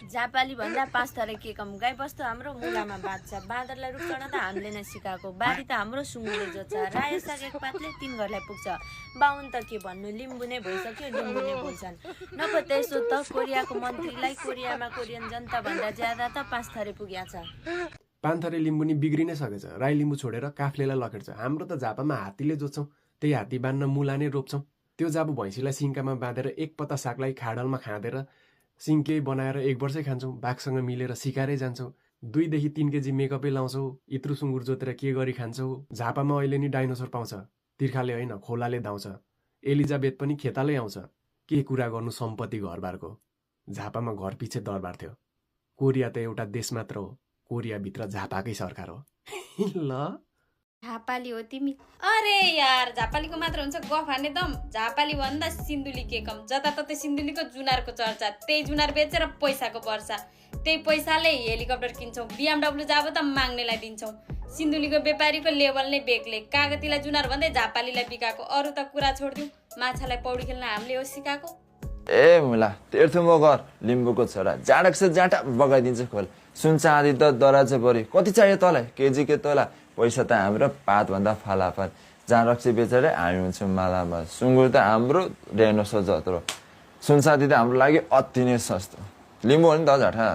जापाली भन्दा 5 थरी के कम। गाई बस्तु हाम्रो मुलामा बाँध्छ। बाँदरलाई रुख चढ्न त हामीले नै सिकाएको। बारी त हाम्रो सुँगुरले जोत्छ। रायो साग एक पातले 3 घरलाई पुग्छ। बाहुन त के भन्नु, लिम्बू नै भइसक्यो, लिम्बू नै बोल्छन्। नपो त्यसो त कोरियाको मन्त्रीलाई कोरियामा कोरियन जनता भन्दा ज्यादा त 5 थरी पुग्या छ। पान्थरे लिम्बू नि बिग्रिनै सकेछ। राई लिम्बू छोडेर काफ्लेलाई लखेट्छ। हाम्रो त झापामा हात्तीले जोत्छौँ, त्यही हात्ती बाँध्न मुला नै रोप्छौँ। त्यो जाबु भैँसीलाई सिङ्कामा बाँधेर एक पत्ता सागलाई खाडलमा खाँदेर सिङ्के बनाएर 1 वर्षै खान्छौँ। बाघसँग मिलेर सिकारै जान्छौँ। 2 देखि 3 केजी मेकअपै लाउँछौँ। इत्रु सुँगुर जोतेर के गरी खान्छौँ। झापामा अहिले नि डाइनोसर पाउँछ। तिर्खाले होइन, खोलाले धाउँछ। एलिजाबेथ पनि खेतालै आउँछ। के कुरा गर्नु सम्पत्ति घरबारको। झापामा घर पछि दरबार थियो। कोरिया त एउटा देश मात्र हो। कोरियाभित्र झापाकै सरकार हो। ल झापाली हो तिमी? अरे यार, झापालीको मात्र हुन्छ गफ हान्ने दम। झापाली भन्दा सिन्धुली के कम। जताततै सिन्धुलीको जुनारको चर्चा। त्यही जुनार बेचेर पैसाको वर्षा। त्यही पैसाले हेलिकप्टर किन्छौँ। BMW जाब त माग्नेलाई दिन्छौँ। सिन्धुलीको व्यापारीको लेभल नै बेग्लै। कागतीलाई जुनार भन्दै झापालीलाई बिकाएको। अरू त कुरा छोडिदिउँ, माछालाई पौडी खेल्न हामीले हो सिकाएको। ए मुला तेर्थुमो घर लिम्बूको छोरा जाँडक से जाँटा बगाइदिन्छ खोल। सुन चाँदी त दराज पऱ्यो। कति चाहियो तँलाई? केजी के तोला? पैसा त हाम्रो पात भन्दा फालाफाल। जहाँ रक्सी बेचेर हामी हुन्छौँ मालामाल। सुँगुर त हाम्रो डाइनोसर जत्रो। सुन चाँदी त हाम्रो लागि अति नै सस्तो। लिम्बू हो नि त झटा।